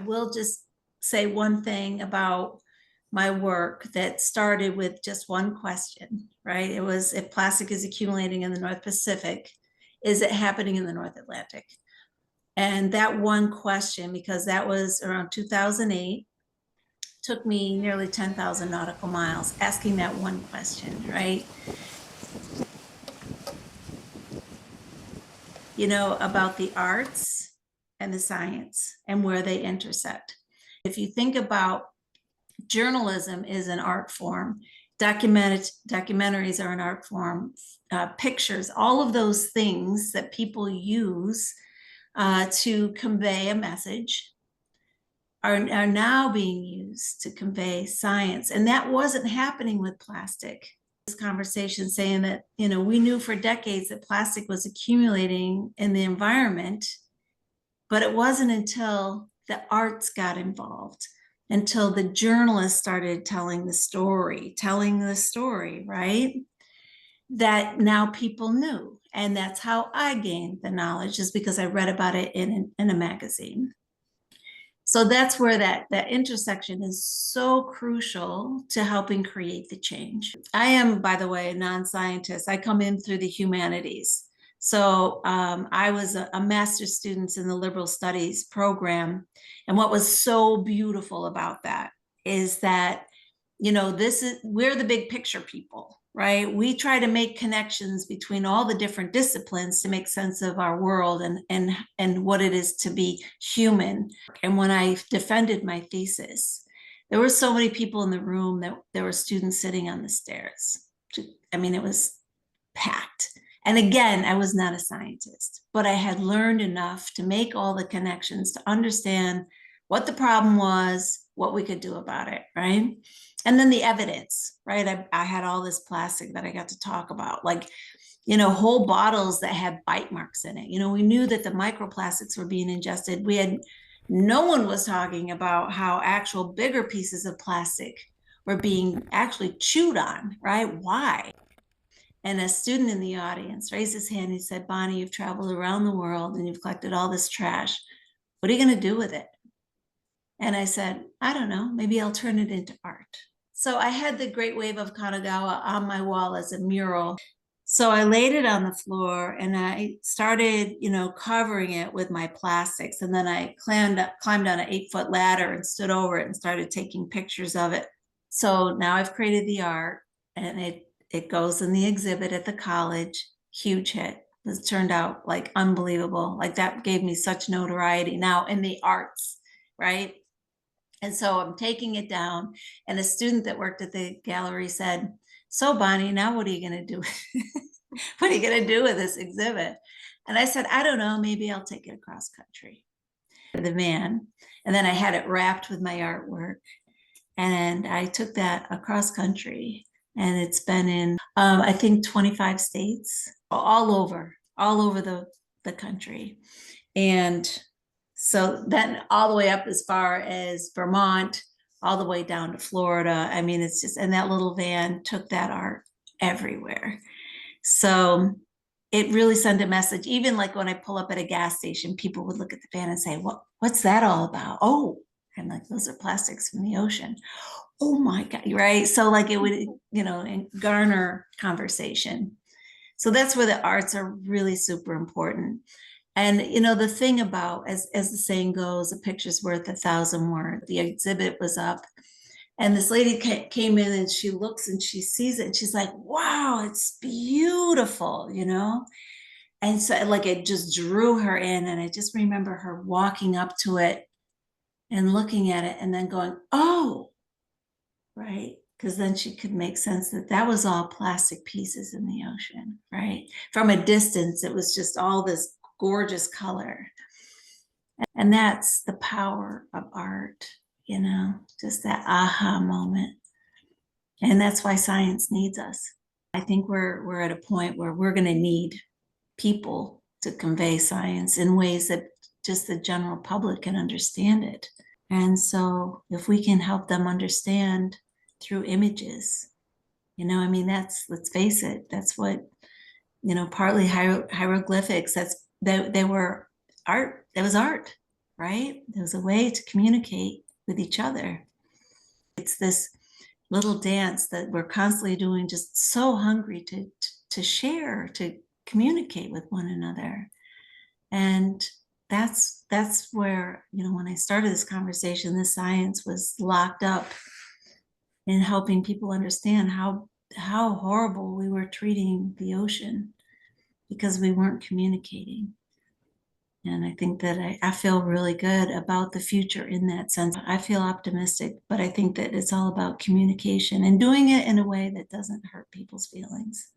will just say one thing about my work that started with just one question, right? It was, if plastic is accumulating in the North Pacific, is it happening in the North Atlantic? And that one question, because that was around 2008, took me nearly 10,000 nautical miles asking that one question, right? You know, about the arts and the science and where they intersect. If you think about journalism is an art form, documentaries are an art form, pictures, all of those things that people use to convey a message are now being used to convey science. And that wasn't happening with plastic. This conversation saying that, you know, we knew for decades that plastic was accumulating in the environment, but it wasn't until the arts got involved, until the journalists started telling the story, right? That now people knew. And that's how I gained the knowledge, is because I read about it in a magazine. So that's where that intersection is so crucial to helping create the change. I am, by the way, a non-scientist. I come in through the humanities. So I was a master's student in the liberal studies program. And what was so beautiful about that is that, you know, we're the big picture people, right? We try to make connections between all the different disciplines to make sense of our world and what it is to be human. And when I defended my thesis, there were so many people in the room that there were students sitting on the stairs. I mean, it was packed. And again, I was not a scientist, but I had learned enough to make all the connections to understand what the problem was, what we could do about it, right? And then the evidence, right? I had all this plastic that I got to talk about, like, you know, whole bottles that had bite marks in it. You know, we knew that the microplastics were being ingested. No one was talking about how actual bigger pieces of plastic were being actually chewed on, right? Why? And a student in the audience raised his hand. He said, "Bonnie, you've traveled around the world and you've collected all this trash. What are you going to do with it?" And I said, "I don't know, maybe I'll turn it into art." So I had the Great Wave of Kanagawa on my wall as a mural. So I laid it on the floor and I started, you know, covering it with my plastics. And then I climbed on an 8-foot ladder and stood over it and started taking pictures of it. So now I've created the art, and it goes in the exhibit at the college. Huge hit. It turned out like unbelievable. Like, that gave me such notoriety now in the arts, right? And so I'm taking it down, and a student that worked at the gallery said, "So Bonnie, now what are you going to do? What are you going to do with this exhibit?" And I said, "I don't know, maybe I'll take it across country." The van, and then I had it wrapped with my artwork, and I took that across country, and it's been in, I think 25 states, all over the country. And so then all the way up as far as Vermont, all the way down to Florida. I mean, it's just, and that little van took that art everywhere. So it really sent a message. Even like when I pull up at a gas station, people would look at the van and say, what's that all about? Oh, I'm like, those are plastics from the ocean. Oh my God, right? So like it would, you know, garner conversation. So that's where the arts are really super important. And, you know, the thing about, as the saying goes, a picture's worth 1,000 words. The exhibit was up, and this lady came in, and she looks and she sees it, and she's like, "Wow, it's beautiful," you know? And so like it just drew her in. And I just remember her walking up to it and looking at it and then going, "Oh," right? Because then she could make sense that that was all plastic pieces in the ocean, right? From a distance, it was just all this gorgeous color. And that's the power of art, you know, just that aha moment. And that's why science needs us. I think we're at a point where we're going to need people to convey science in ways that just the general public can understand it. And so if we can help them understand through images, you know, I mean, let's face it, that's what, you know, partly hieroglyphics, they were art. It was art, right? There was a way to communicate with each other. It's this little dance that we're constantly doing, just so hungry to share, to communicate with one another. And that's where, when I started this conversation, the science was locked up in helping people understand how horrible we were treating the ocean because we weren't communicating. And I think that I feel really good about the future in that sense. I feel optimistic, but I think that it's all about communication and doing it in a way that doesn't hurt people's feelings.